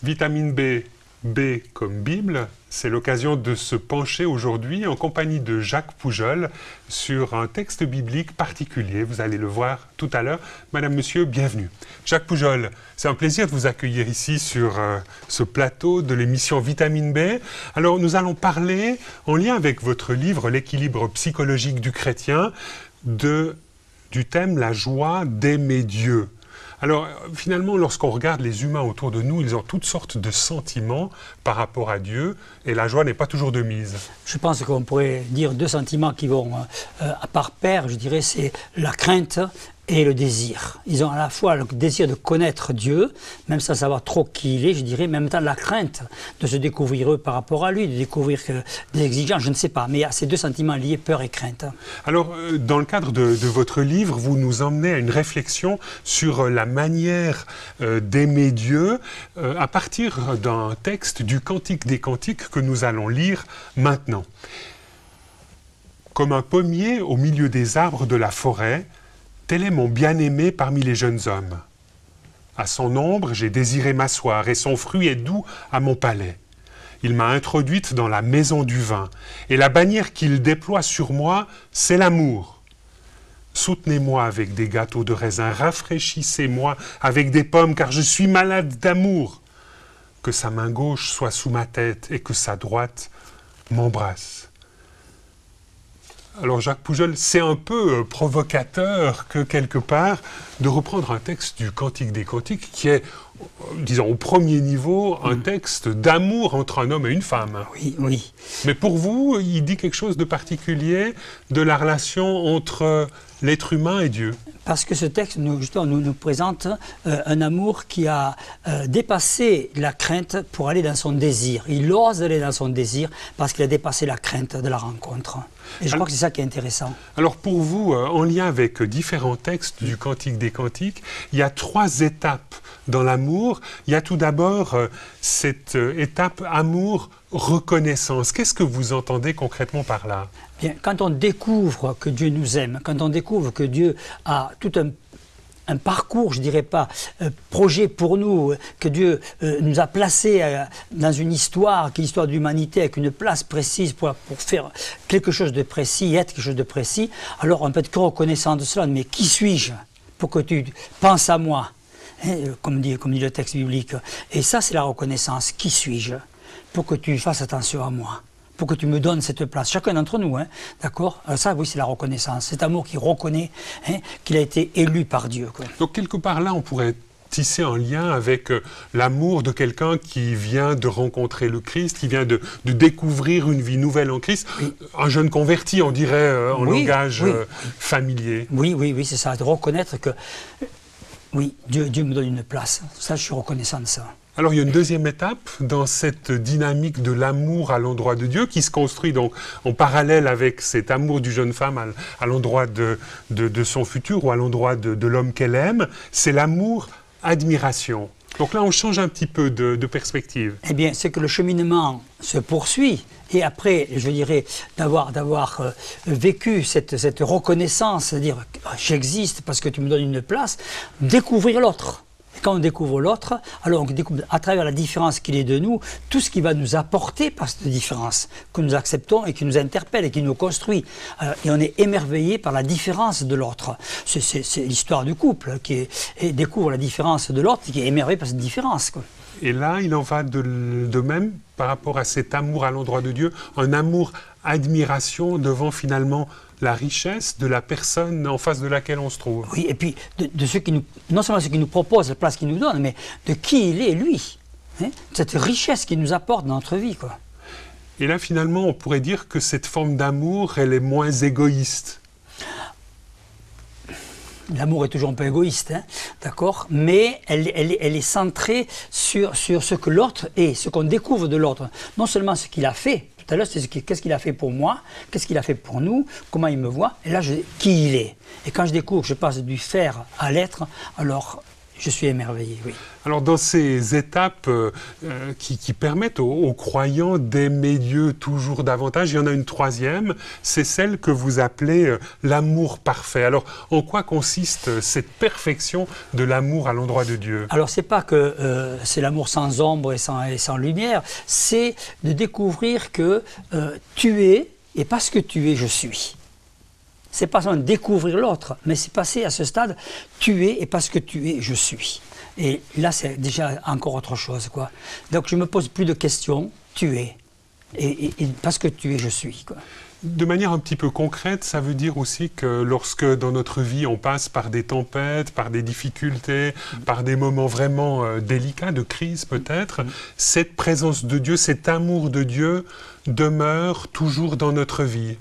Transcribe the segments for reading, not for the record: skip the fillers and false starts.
Vitamine B, B comme Bible, c'est l'occasion de se pencher aujourd'hui en compagnie de Jacques Poujol sur un texte biblique particulier. Vous allez le voir tout à l'heure. Madame, Monsieur, bienvenue. Jacques Poujol, c'est un plaisir de vous accueillir ici sur ce plateau de l'émission Vitamine B. Alors, nous allons parler, en lien avec votre livre « L'équilibre psychologique du chrétien », du thème « La joie d'aimer Dieu ». Alors, finalement, lorsqu'on regarde les humains autour de nous, ils ont toutes sortes de sentiments par rapport à Dieu, et la joie n'est pas toujours de mise. Je pense qu'on pourrait dire deux sentiments qui vont à part pair, je dirais, c'est la crainte et le désir. Ils ont à la fois le désir de connaître Dieu, même sans savoir trop qui il est, je dirais, mais en même temps la crainte de se découvrir eux par rapport à lui, de découvrir des exigences, je ne sais pas. Mais il y a ces deux sentiments liés, peur et crainte. Alors, dans le cadre de votre livre, vous nous emmenez à une réflexion sur la manière d'aimer Dieu à partir d'un texte du Cantique des Cantiques que nous allons lire maintenant. Comme un pommier au milieu des arbres de la forêt, tel est mon bien-aimé parmi les jeunes hommes. À son ombre, j'ai désiré m'asseoir, et son fruit est doux à mon palais. Il m'a introduite dans la maison du vin, et la bannière qu'il déploie sur moi, c'est l'amour. Soutenez-moi avec des gâteaux de raisin, rafraîchissez-moi avec des pommes, car je suis malade d'amour. Que sa main gauche soit sous ma tête, et que sa droite m'embrasse. Alors Jacques Poujol, c'est un peu provocateur que quelque part de reprendre un texte du Cantique des Cantiques qui est, disons, au premier niveau, un texte d'amour entre un homme et une femme. Oui, oui. Mais pour vous, il dit quelque chose de particulier de la relation entre l'être humain et Dieu. Parce que ce texte nous présente un amour qui a dépassé la crainte pour aller dans son désir. Il ose aller dans son désir parce qu'il a dépassé la crainte de la rencontre. Et je crois que c'est ça qui est intéressant. Alors pour vous, en lien avec différents textes du Cantique des Cantiques, il y a trois étapes dans l'amour. Il y a tout d'abord cette étape amour-reconnaissance. Qu'est-ce que vous entendez concrètement par là ? Bien, quand on découvre que Dieu nous aime, quand on découvre que Dieu a tout un parcours, je dirais pas, projet pour nous, que Dieu nous a placés dans une histoire, qui est l'histoire de l'humanité, avec une place précise pour faire quelque chose de précis, être quelque chose de précis, alors on peut être que reconnaissant de cela. Mais qui suis-je pour que tu penses à moi, hein, comme dit le texte biblique. Et ça, c'est la reconnaissance. Qui suis-je pour que tu fasses attention à moi, pour que tu me donnes cette place, chacun d'entre nous, hein, d'accord? Ça, oui, c'est la reconnaissance, cet amour qui reconnaît qu'il a été élu par Dieu, quoi. Donc, quelque part là, on pourrait tisser un lien avec l'amour de quelqu'un qui vient de rencontrer le Christ, qui vient de découvrir une vie nouvelle en Christ, oui. Un jeune converti, on dirait, en langage familier. Oui, c'est ça, de reconnaître que, oui, Dieu me donne une place, ça, je suis reconnaissant de ça. Alors, il y a une deuxième étape dans cette dynamique de l'amour à l'endroit de Dieu qui se construit donc en parallèle avec cet amour du jeune femme à l'endroit de son futur ou à l'endroit de l'homme qu'elle aime. C'est l'amour-admiration. Donc là, on change un petit peu de perspective. Eh bien, c'est que le cheminement se poursuit. Et après, je dirais, d'avoir vécu cette reconnaissance, c'est-à-dire j'existe parce que tu me donnes une place, découvrir l'autre. Quand on découvre l'autre, alors on découvre à travers la différence qu'il est de nous, tout ce qui va nous apporter par cette différence, que nous acceptons et qui nous interpelle et qui nous construit. Et on est émerveillé par la différence de l'autre. C'est l'histoire du couple qui découvre la différence de l'autre et qui est émerveillé par cette différence, quoi. Et là, il en va de même par rapport à cet amour à l'endroit de Dieu, un amour-admiration devant finalement la richesse de la personne en face de laquelle on se trouve. Oui, et puis de ceux qui nous, non seulement ceux qui nous proposent, la place qu'ils nous donnent, mais de qui il est, lui. Hein, cette richesse qu'il nous apporte dans notre vie, quoi. Et là, finalement, on pourrait dire que cette forme d'amour, elle est moins égoïste. L'amour est toujours un peu égoïste, hein, d'accord, mais elle est centrée sur ce que l'autre est, ce qu'on découvre de l'autre. Non seulement ce qu'il a fait, tout à l'heure, c'est qu'est-ce qu'il a fait pour moi, qu'est-ce qu'il a fait pour nous, comment il me voit, et là, qui il est. Et quand je découvre, je passe du faire à l'être, alors je suis émerveillé, oui. Alors dans ces étapes qui permettent aux croyants d'aimer Dieu toujours davantage, il y en a une troisième, c'est celle que vous appelez l'amour parfait. Alors en quoi consiste cette perfection de l'amour à l'endroit de Dieu? Alors c'est pas que c'est l'amour sans ombre et sans lumière, c'est de découvrir que tu es, et parce que tu es, je suis. C'est pas seulement découvrir l'autre, mais c'est passer à ce stade, tu es, et parce que tu es, je suis. Et là, c'est déjà encore autre chose, quoi. Donc, je me pose plus de questions, tu es. Et parce que tu es, je suis, quoi. De manière un petit peu concrète, ça veut dire aussi que lorsque dans notre vie, on passe par des tempêtes, par des difficultés, par des moments vraiment délicats, de crise peut-être, cette présence de Dieu, cet amour de Dieu demeure toujours dans notre vie.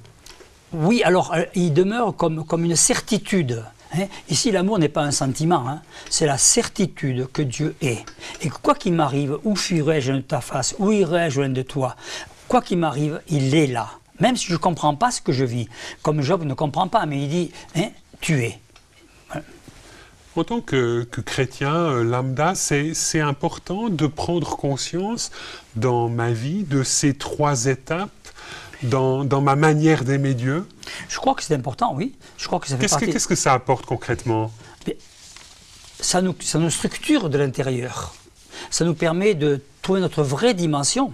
Oui, alors, il demeure comme une certitude. Hein. Ici, l'amour n'est pas un sentiment, hein. C'est la certitude que Dieu est. Et quoi qu'il m'arrive, où fuirai-je de ta face, où irai-je loin de toi, quoi qu'il m'arrive, il est là. Même si je ne comprends pas ce que je vis, comme Job ne comprend pas, mais il dit, hein, tu es. Voilà. En tant que chrétien lambda, c'est important de prendre conscience dans ma vie de ces trois étapes, dans ma manière d'aimer Dieu. Je crois que c'est important, oui. Je crois que ça fait partie... Qu'est-ce que ça apporte concrètement? Ça nous structure de l'intérieur. Ça nous permet de trouver notre vraie dimension.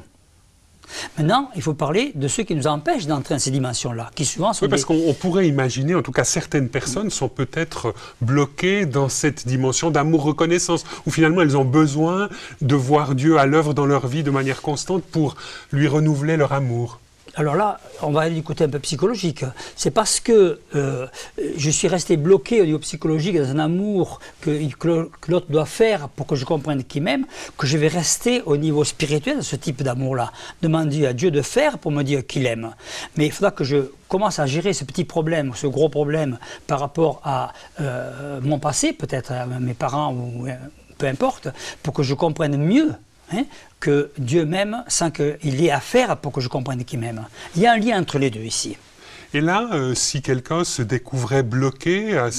Maintenant, il faut parler de ceux qui nous empêchent d'entrer dans ces dimensions-là, qui souvent sont... Oui, parce qu'on pourrait imaginer, en tout cas certaines personnes sont peut-être bloquées dans cette dimension d'amour-reconnaissance, où finalement elles ont besoin de voir Dieu à l'œuvre dans leur vie de manière constante pour lui renouveler leur amour. Alors là, on va aller du côté un peu psychologique. C'est parce que je suis resté bloqué au niveau psychologique dans un amour que l'autre doit faire pour que je comprenne qu'il m'aime, que je vais rester au niveau spirituel de ce type d'amour-là. Demander à Dieu de faire pour me dire qu'il aime. Mais il faudra que je commence à gérer ce petit problème, ce gros problème par rapport à mon passé, peut-être à mes parents ou peu importe, pour que je comprenne mieux. Hein, que Dieu m'aime sans qu'il ait à faire pour que je comprenne qu'il m'aime. Il y a un lien entre les deux ici. Et là, si quelqu'un se découvrait bloqué à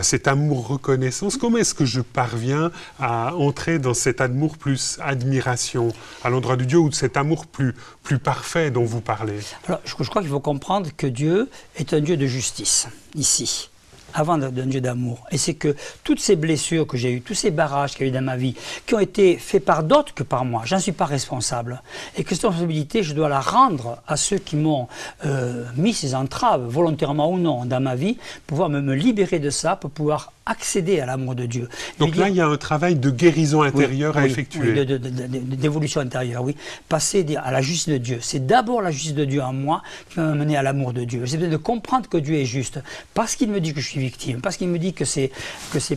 cet amour reconnaissance, comment est-ce que je parviens à entrer dans cet amour plus admiration à l'endroit de Dieu ou de cet amour plus parfait dont vous parlez? Alors, je crois qu'il faut comprendre que Dieu est un Dieu de justice, ici. Avant d'un Dieu d'amour. Et c'est que toutes ces blessures que j'ai eues, tous ces barrages qu'il y a eu dans ma vie, qui ont été faits par d'autres que par moi, j'en suis pas responsable. Et que cette responsabilité, je dois la rendre à ceux qui m'ont mis ces entraves, volontairement ou non, dans ma vie, pour pouvoir me libérer de ça, pour pouvoir accéder à l'amour de Dieu. Donc là, il y a un travail de guérison intérieure à effectuer. Oui, d'évolution intérieure, oui. Passer à la justice de Dieu. C'est d'abord la justice de Dieu en moi qui va m'amener à l'amour de Dieu. J'ai besoin de comprendre que Dieu est juste. Parce qu'il me dit que je suis victime, parce qu'il me dit que c'est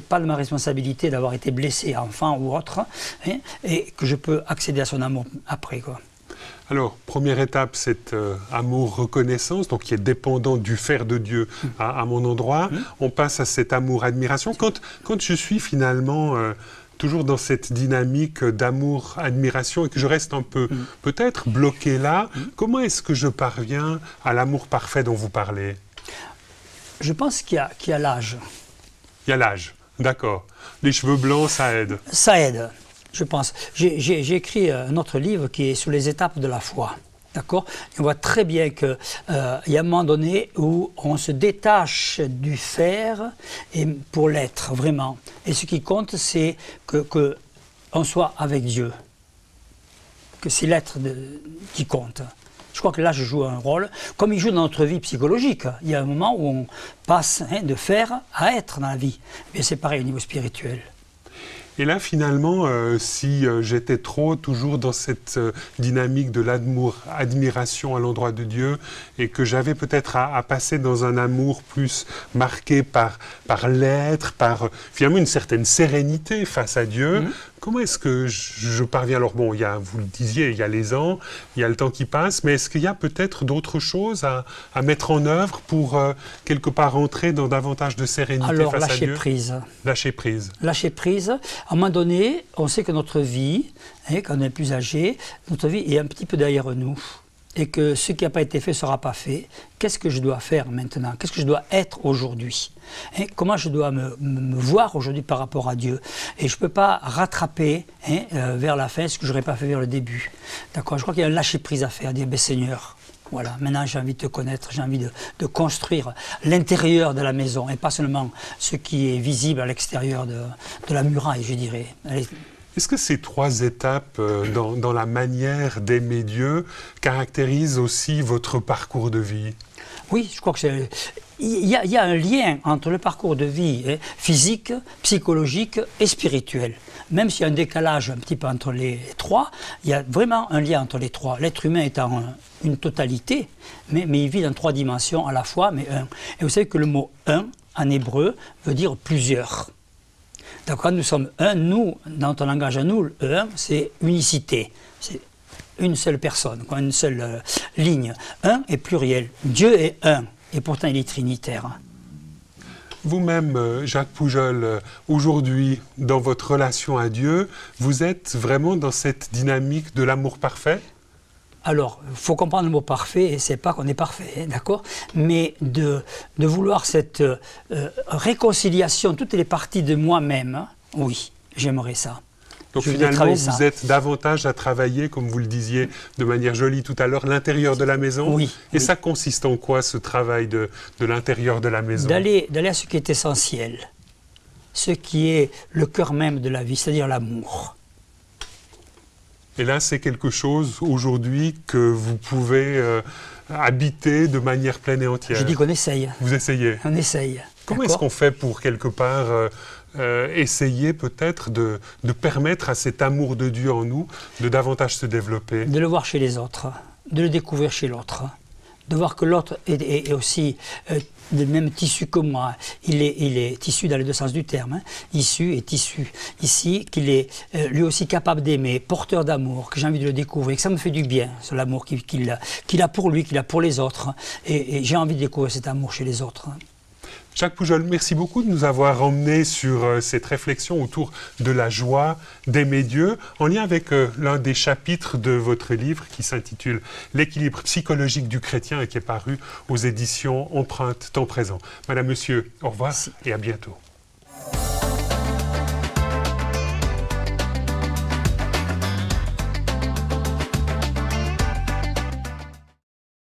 pas de ma responsabilité d'avoir été blessé, enfant ou autre, hein, et que je peux accéder à son amour après, quoi. Alors, première étape, cet amour-reconnaissance, donc qui est dépendant du faire de Dieu à mon endroit. On passe à cet amour-admiration. Quand je suis finalement toujours dans cette dynamique d'amour-admiration et que je reste un peu, peut-être, bloqué là, comment est-ce que je parviens à l'amour parfait dont vous parlez? Je pense qu'il y a l'âge. Il y a l'âge, d'accord. Les cheveux blancs, ça aide. Ça aide. Je pense. J'ai écrit un autre livre qui est sur les étapes de la foi. D'accord? On voit très bien qu'il y a un moment donné où on se détache du faire et pour l'être, vraiment. Et ce qui compte, c'est qu'on soit avec Dieu. Que c'est l'être qui compte. Je crois que là, je joue un rôle, comme il joue dans notre vie psychologique. Il y a un moment où on passe de faire à être dans la vie. Mais c'est pareil au niveau spirituel. Et là, finalement, si j'étais trop toujours dans cette dynamique de l'amour-admiration à l'endroit de Dieu et que j'avais peut-être à passer dans un amour plus marqué par l'être, par finalement une certaine sérénité face à Dieu, comment est-ce que je parviens? Alors bon, vous le disiez, il y a les ans, il y a le temps qui passe, mais est-ce qu'il y a peut-être d'autres choses à mettre en œuvre pour quelque part entrer dans davantage de sérénité face à Dieu? Alors, lâcher prise. Lâcher prise. Lâcher prise. À un moment donné, on sait que notre vie, quand on est plus âgé, notre vie est un petit peu derrière nous. et que ce qui n'a pas été fait ne sera pas fait, qu'est-ce que je dois faire maintenant? Qu'est-ce que je dois être aujourd'hui? Comment je dois me voir aujourd'hui par rapport à Dieu? Et je ne peux pas rattraper vers la fin ce que je n'aurais pas fait vers le début. D'accord? Je crois qu'il y a un lâcher-prise à faire, dire, Seigneur, voilà, maintenant j'ai envie de te connaître, j'ai envie de construire l'intérieur de la maison et pas seulement ce qui est visible à l'extérieur de la muraille, je dirais. Est-ce que ces 3 étapes dans la manière d'aimer Dieu caractérisent aussi votre parcours de vie? Oui, je crois que c'est... Il y a un lien entre le parcours de vie physique, psychologique et spirituel. Même s'il y a un décalage un petit peu entre les 3, il y a vraiment un lien entre les 3. L'être humain étant une totalité, mais il vit dans 3 dimensions à la fois, mais un. Et vous savez que le mot « un » en hébreu veut dire plusieurs. Donc quand nous sommes un, nous, dans ton langage à nous, le un, c'est unicité. C'est une seule personne, une seule ligne. Un est pluriel. Dieu est un, et pourtant il est trinitaire. Vous-même, Jacques Poujol, aujourd'hui, dans votre relation à Dieu, vous êtes vraiment dans cette dynamique de l'amour parfait? Alors, il faut comprendre le mot parfait, et c'est pas qu'on est parfait, d'accord? Mais de vouloir cette réconciliation, toutes les parties de moi-même, oui, j'aimerais ça. Donc finalement, vous êtes davantage à travailler, comme vous le disiez de manière jolie tout à l'heure, l'intérieur de la maison. Oui. Et ça consiste en quoi, ce travail de l'intérieur de la maison? D'aller à ce qui est essentiel, ce qui est le cœur même de la vie, c'est-à-dire l'amour. Et là, c'est quelque chose aujourd'hui que vous pouvez habiter de manière pleine et entière. Je dis qu'on essaye. Vous essayez? On essaye. Comment est-ce qu'on fait pour, quelque part, essayer peut-être de permettre à cet amour de Dieu en nous de davantage se développer? De le voir chez les autres, de le découvrir chez l'autre, de voir que l'autre est aussi du même tissu que moi. Il est tissu dans les 2 sens du terme, issu et tissu. Ici, qu'il est lui aussi capable d'aimer, porteur d'amour, que j'ai envie de le découvrir, que ça me fait du bien, l'amour qu'il a pour lui, qu'il a pour les autres. Et j'ai envie de découvrir cet amour chez les autres. Jacques Poujol, merci beaucoup de nous avoir emmenés sur cette réflexion autour de la joie d'aimer Dieu, en lien avec l'un des chapitres de votre livre qui s'intitule « L'équilibre psychologique du chrétien » et qui est paru aux éditions Empreinte Temps Présent. Madame, Monsieur, au revoir et à bientôt.